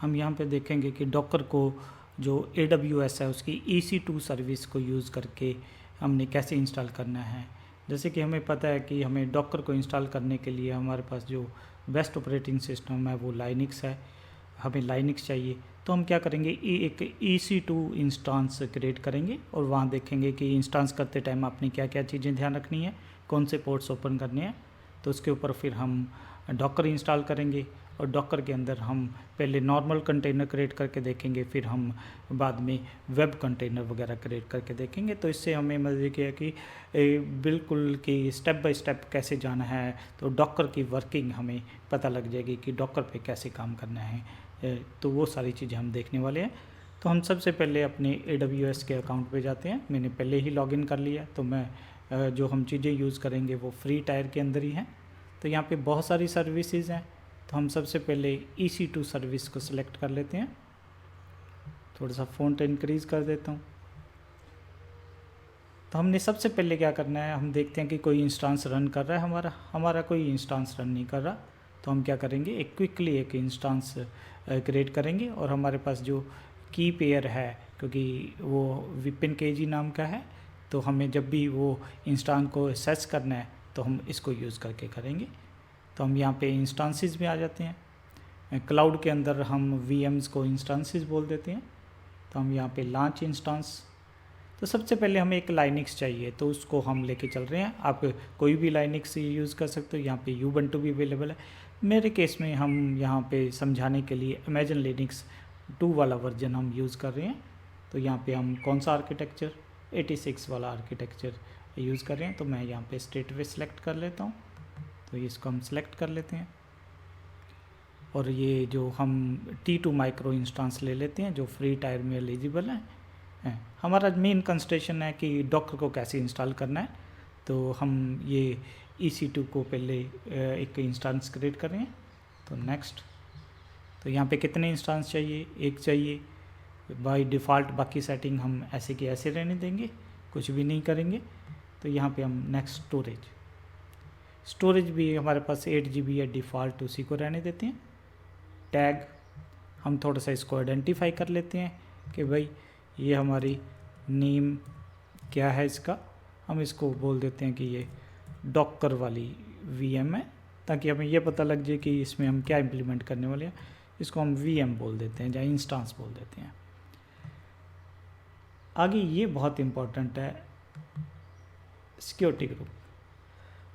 हम यहाँ पे देखेंगे कि डॉकर को जो AWS है उसकी EC2 सर्विस को यूज़ करके हमने कैसे इंस्टॉल करना है। जैसे कि हमें पता है कि हमें डॉकर को इंस्टॉल करने के लिए हमारे पास जो बेस्ट ऑपरेटिंग सिस्टम है वो लाइनक्स है, हमें लाइनक्स चाहिए। तो हम क्या करेंगे, एक EC2 इंस्टांस क्रिएट करेंगे और वहाँ देखेंगे कि इंस्टांस करते टाइम आपने क्या क्या चीज़ें ध्यान रखनी है, कौन से पोर्ट्स ओपन करने हैं। तो उसके ऊपर फिर हम डॉकर इंस्टॉल करेंगे और डॉकर के अंदर हम पहले नॉर्मल कंटेनर क्रिएट करके देखेंगे, फिर हम बाद में वेब कंटेनर वगैरह क्रिएट करके देखेंगे। तो इससे हमें मज़े किया कि बिल्कुल कि स्टेप बाय स्टेप कैसे जाना है, तो डॉकर की वर्किंग हमें पता लग जाएगी कि डॉकर पे कैसे काम करना है। तो वो सारी चीज़ें हम देखने वाले हैं। तो हम सबसे पहले अपने AWS के अकाउंट पे जाते हैं। मैंने पहले ही लॉगिन कर लिया, तो मैं जो हम चीज़ें यूज़ करेंगे वो फ्री टायर के अंदर ही हैं। तो यहाँ पे बहुत सारी सर्विसेज हैं, तो हम सबसे पहले EC2 सर्विस को सिलेक्ट कर लेते हैं। थोड़ा सा फ़ॉन्ट इंक्रीज़ कर देता हूँ। तो हमने सबसे पहले क्या करना है, हम देखते हैं कि कोई इंस्टांस रन कर रहा है, हमारा कोई इंस्टांस रन नहीं कर रहा। तो हम क्या करेंगे, क्विकली एक इंस्टांस क्रिएट करेंगे और हमारे पास जो की पेयर है, क्योंकि वो विपिन KG नाम का है, तो हमें जब भी वो इंस्टांस को एक्सेस करना है तो हम इसको यूज़ करके करेंगे। तो हम यहाँ पे इंस्टांसेस में आ जाते हैं। क्लाउड के अंदर हम VMs को इंस्टांसेस बोल देते हैं। तो हम यहाँ पे लॉन्च इंस्टांस, तो सबसे पहले हमें एक लाइनक्स चाहिए, तो उसको हम लेके चल रहे हैं। आप कोई भी लाइनक्स यूज़ कर सकते हो, यहाँ पे यूबंटू भी अवेलेबल है। मेरे केस में हम यहाँ पे समझाने के लिए अमेजन लिनक्स 2 वाला वर्जन हम यूज़ कर रहे हैं। तो यहाँ पे हम कौन सा आर्किटेक्चर, 86 वाला आर्किटेक्चर यूज़ कर रहे हैं। तो मैं यहाँ पे स्ट्रेटवे सेलेक्ट कर लेता हूँ, तो इसको हम सेलेक्ट कर लेते हैं। और ये जो हम T2 माइक्रो इंस्टांस ले लेते हैं जो फ्री टायर में एलिजिबल है। हमारा मेन कंस्ट्रेशन है कि डॉकर को कैसे इंस्टॉल करना है। तो हम ये EC2 को पहले एक इंस्टांस क्रिएट कर रहे हैं। तो नेक्स्ट, तो यहाँ पे कितने इंस्टांस चाहिए, एक चाहिए। बाय डिफ़ॉल्ट बाकी सेटिंग हम ऐसे की ऐसे रहने देंगे, कुछ भी नहीं करेंगे। तो यहाँ पे हम नेक्स्ट स्टोरेज भी हमारे पास 8 GB है डिफ़ॉल्ट, उसी को रहने देते हैं। टैग हम थोड़ा सा इसको आइडेंटिफाई कर लेते हैं कि भाई ये हमारी नेम क्या है इसका, हम इसको बोल देते हैं कि ये डॉकर वाली VM है, ताकि हमें ये पता लग जाए कि इसमें हम क्या इम्प्लीमेंट करने वाले हैं। इसको हम VM बोल देते हैं या इंस्टांस बोल देते हैं। आगे ये बहुत इम्पोर्टेंट है, सिक्योरिटी ग्रुप।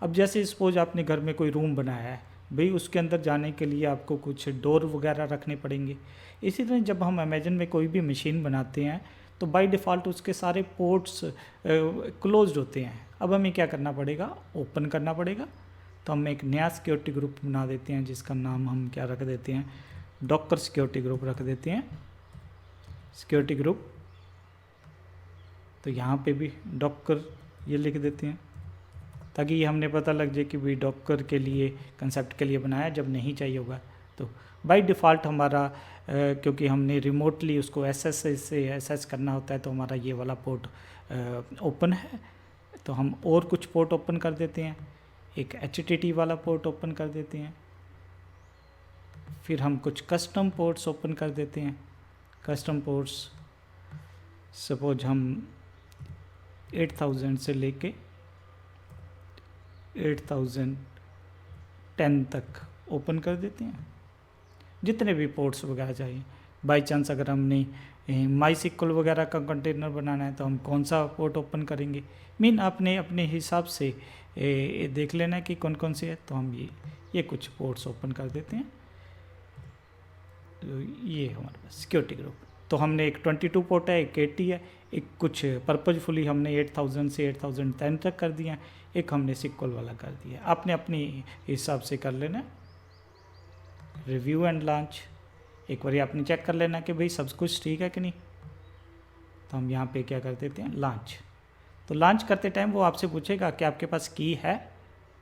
अब जैसे सपोज आपने घर में कोई रूम बनाया है, भाई उसके अंदर जाने के लिए आपको कुछ डोर वगैरह रखने पड़ेंगे। इसी तरह जब हम अमेजन में कोई भी मशीन बनाते हैं तो बाय डिफ़ॉल्ट उसके सारे पोर्ट्स क्लोज्ड होते हैं। अब हमें क्या करना पड़ेगा, ओपन करना पड़ेगा। तो हम एक नया सिक्योरिटी ग्रुप बना देते हैं जिसका नाम हम क्या रख देते हैं, डॉकर सिक्योरिटी ग्रुप रख देते हैं, सिक्योरिटी ग्रुप। तो यहाँ पे भी डॉकर ये लिख देते हैं ताकि ये हमने पता लग जाए कि भाई डॉकर के लिए कंसेप्ट के लिए बनाया, जब नहीं चाहिए होगा तो बाय डिफ़ॉल्ट हमारा क्योंकि हमने रिमोटली उसको एसएस से एसेस करना होता है, तो हमारा ये वाला पोर्ट ओपन है। तो हम और कुछ पोर्ट ओपन कर देते हैं, एक HTTP वाला पोर्ट ओपन कर देते हैं, फिर हम कुछ कस्टम पोर्ट्स ओपन कर देते हैं। कस्टम पोर्ट्स सपोज हम 8000 से लेके 8010 तक ओपन कर देते हैं, जितने भी पोर्ट्स वगैरह चाहिए। बाई चांस अगर हमने MySQL वगैरह का कंटेनर बनाना है तो हम कौन सा पोर्ट ओपन करेंगे, मीन आपने अपने हिसाब से देख लेना है कि कौन कौन से है। तो हम ये कुछ पोर्ट्स ओपन कर देते हैं। तो ये हमारे पास सिक्योरिटी ग्रुप। तो हमने एक 22 पोर्ट है, एक 80 है, एक कुछ पर्पजफुली हमने 8000 से 8010 तक कर दिया, एक हमने SQL वाला कर दिया। आपने अपने हिसाब से कर लेना। रिव्यू एंड लॉन्च, एक बार आपने चेक कर लेना कि भाई सब कुछ ठीक है कि नहीं। तो हम यहाँ पे क्या कर देते हैं, लॉन्च। तो लॉन्च करते टाइम वो आपसे पूछेगा कि आपके पास की है,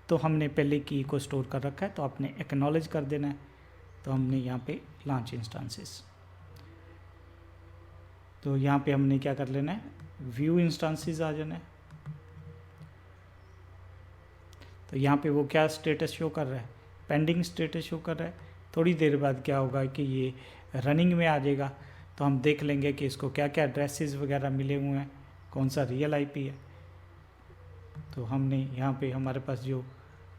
तो हमने पहले की को स्टोर कर रखा है, तो आपने एक्नॉलेज कर देना है। तो हमने यहाँ पे लॉन्च इंस्टांसेस, तो यहाँ पे हमने क्या कर लेना है, व्यू इंस्टांसेस आ जाना है। तो यहाँ पे वो क्या स्टेटस शो कर रहा है, पेंडिंग स्टेटस शो कर रहा है। थोड़ी देर बाद क्या होगा कि ये रनिंग में आ जाएगा, तो हम देख लेंगे कि इसको क्या क्या एड्रेसेस वगैरह मिले हुए हैं, कौन सा रियल आईपी है। तो हमने यहाँ पे हमारे पास जो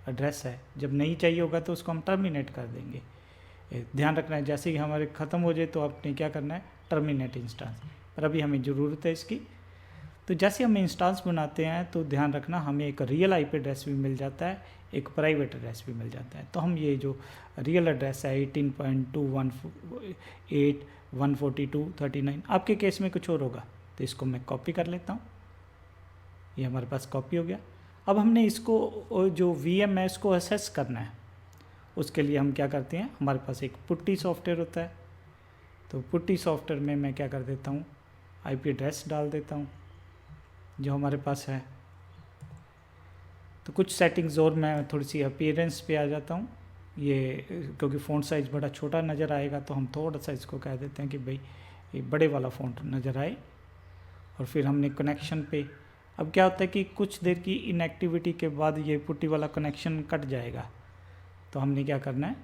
एड्रेस है, जब नहीं चाहिए होगा तो उसको हम टर्मिनेट कर देंगे। ध्यान रखना है, जैसे ही हमारे ख़त्म हो जाए तो आपने क्या करना है, टर्मिनेट इंस्टेंस। पर अभी हमें ज़रूरत है इसकी। तो जैसे हम इंस्टेंस बनाते हैं तो ध्यान रखना, हमें एक रियल आईपी एड्रेस भी मिल जाता है, एक प्राइवेट एड्रेस भी मिल जाता है। तो हम ये जो रियल एड्रेस है 18.2.1.8.142.39, आपके केस में कुछ और होगा, तो इसको मैं कॉपी कर लेता हूँ। ये हमारे पास कॉपी हो गया। अब हमने इसको जो वीएम है इसको असेस करना है। उसके लिए हम क्या करते हैं, हमारे पास एक पुट्टी सॉफ्टवेयर होता है। तो पुट्टी सॉफ्टवेयर में मैं क्या कर देता हूँ, आईपी एड्रेस डाल देता हूँ जो हमारे पास है। तो कुछ सेटिंग्स और मैं थोड़ी सी अपीयरेंस पे आ जाता हूँ। ये क्योंकि फ़ॉन्ट साइज़ बड़ा छोटा नज़र आएगा तो हम थोड़ा सा इसको कह देते हैं कि भाई ये बड़े वाला फ़ॉन्ट नज़र आए। और फिर हमने कनेक्शन पे, अब क्या होता है कि कुछ देर की इनएक्टिविटी के बाद ये पुट्टी वाला कनेक्शन कट जाएगा। तो हमने क्या करना है,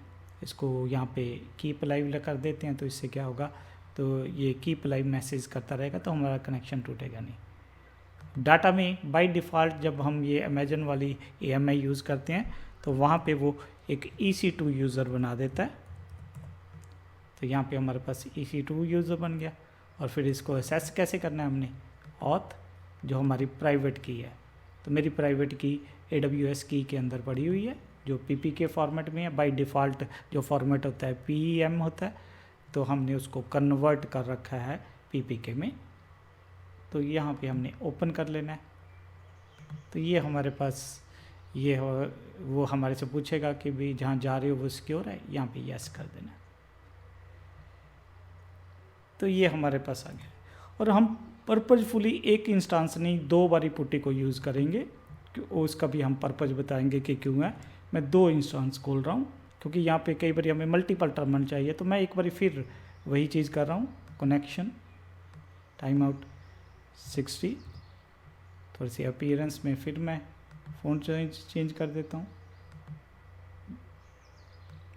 इसको यहाँ पे कीप लाइव कर देते हैं। तो इससे क्या होगा, तो ये कीप लाइव मैसेज करता रहेगा, तो हमारा कनेक्शन टूटेगा नहीं। डाटा में बाय डिफ़ॉल्ट जब हम ये अमेजन वाली AMI यूज़ करते हैं तो वहाँ पे वो एक EC2 यूज़र बना देता है। तो यहाँ पे हमारे पास EC2 यूज़र बन गया। और फिर इसको असेस कैसे करना है, हमने ऑथ जो हमारी प्राइवेट की है, तो मेरी प्राइवेट की AWS की के अंदर पड़ी हुई है जो PPK फॉर्मेट में है। बाय डिफ़ॉल्ट जो फॉर्मेट होता है PEM होता है, तो हमने उसको कन्वर्ट कर रखा है PPK में। तो यहाँ पे हमने ओपन कर लेना है। तो ये हमारे पास ये वो हमारे से पूछेगा कि भाई जहाँ जा रहे हो वो सिक्योर है, यहाँ पे यस कर देना। तो ये हमारे पास आ गया। और हम पर्पजफुली एक इंस्टेंस नहीं 2 बारी पुट्टी को यूज़ करेंगे, उसका भी हम पर्पज बताएंगे कि क्यों है। मैं 2 इंस्टेंस खोल रहा हूँ क्योंकि यहाँ पे कई बार हमें मल्टीपल टर्मिनल चाहिए। तो मैं एक बार फिर वही चीज़ कर रहा हूँ, कनेक्शन टाइम आउट 60, थोड़ी सी अपीयरेंस में फिर मैं फ़ॉन्ट चेंज कर देता हूँ।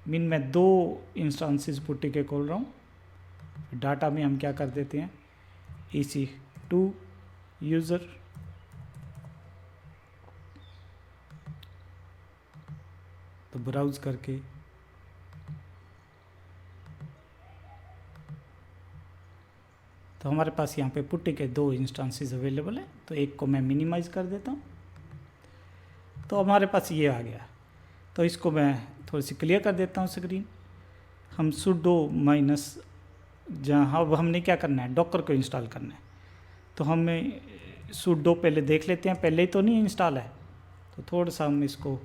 मैं 2 इंस्टेंसेस पुट्टी के खोल रहा हूँ। डाटा में हम क्या कर देते हैं, EC2 यूज़र, तो ब्राउज़ करके तो हमारे पास यहाँ पे पुट्टी के 2 इंस्टेंसेस अवेलेबल हैं। तो एक को मैं मिनिमाइज़ कर देता हूँ, तो हमारे पास ये आ गया। तो इसको मैं थोड़ी सी क्लियर कर देता हूँ स्क्रीन। हम sudo माइनस, जहाँ अब हमने क्या करना है, डॉकर को इंस्टॉल करना है। तो हमें sudo पहले देख लेते हैं, पहले ही तो नहीं इंस्टॉल है, तो थोड़ा सा हम इसको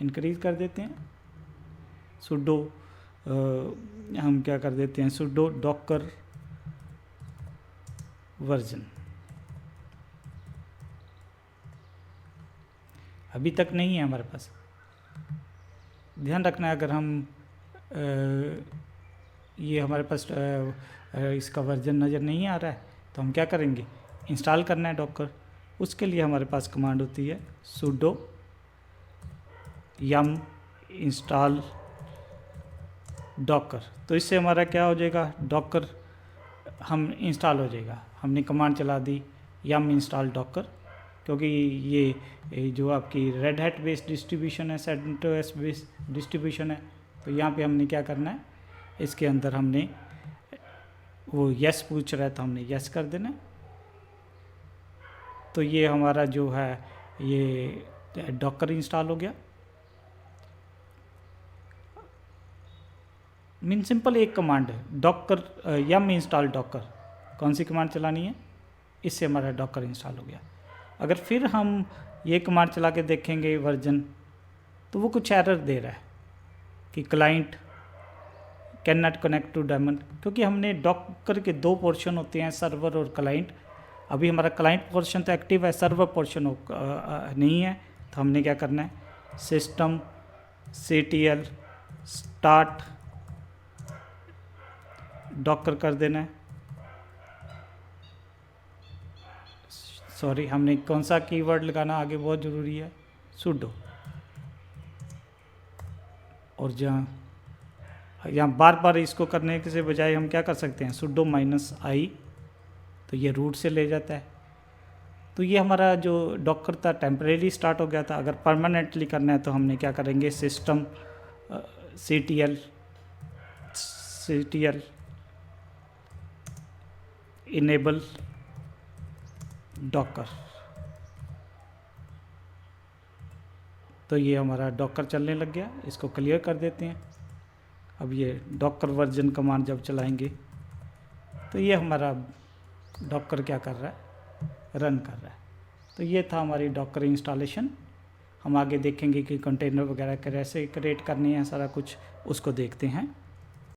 इंक्रीज़ कर देते हैं। sudo हम क्या कर देते हैं, sudo docker वर्जन। अभी तक नहीं है हमारे पास, ध्यान रखना है। अगर हम ये हमारे पास इसका वर्जन नज़र नहीं आ रहा है तो हम क्या करेंगे, इंस्टॉल करना है डॉकर। उसके लिए हमारे पास कमांड होती है sudo yum install docker। तो इससे हमारा क्या हो जाएगा, डॉकर हम इंस्टॉल हो जाएगा। हमने कमांड चला दी yum install docker, क्योंकि ये जो आपकी रेड हैट बेस्ड डिस्ट्रीब्यूशन है, CentOS बेस्ड डिस्ट्रीब्यूशन है। तो यहाँ पे हमने क्या करना है, इसके अंदर हमने वो यस पूछ रहा है तो हमने यस कर देना है। तो ये हमारा जो है ये डॉकर इंस्टॉल हो गया। सिंपल एक कमांड है डॉकर यम इंस्टॉल डॉकर, कौन सी कमांड चलानी है, इससे हमारा डॉकर इंस्टॉल हो गया। अगर फिर हम ये कमांड चला के देखेंगे वर्जन, तो वो कुछ एरर दे रहा है कि client can not connect to diamond, क्योंकि हमने डॉकर के 2 पोर्शन होते हैं, सर्वर और क्लाइंट। अभी हमारा क्लाइंट पोर्शन तो एक्टिव है, सर्वर पोर्शन नहीं है। तो हमने क्या करना है, सिस्टम CTL स्टार्ट डॉकर कर देना है। सॉरी, हमने कौन सा कीवर्ड लगाना आगे बहुत ज़रूरी है, sudo। और जहाँ यहाँ बार बार इसको करने के से बजाय हम क्या कर सकते हैं, sudo -i, तो ये रूट से ले जाता है। तो ये हमारा जो डॉकर था टेम्परेरी स्टार्ट हो गया था। अगर परमानेंटली करना है तो हमने क्या करेंगे, सिस्टम ctl इनेबल डॉकर, तो ये हमारा डॉकर चलने लग गया। इसको क्लियर कर देते हैं। अब ये डॉकर वर्जन कमांड जब चलाएंगे तो ये हमारा डॉकर क्या कर रहा है, रन कर रहा है। तो ये था हमारी डॉकर इंस्टॉलेशन। हम आगे देखेंगे कि कंटेनर वगैरह कैसे क्रिएट करनी है, सारा कुछ उसको देखते हैं।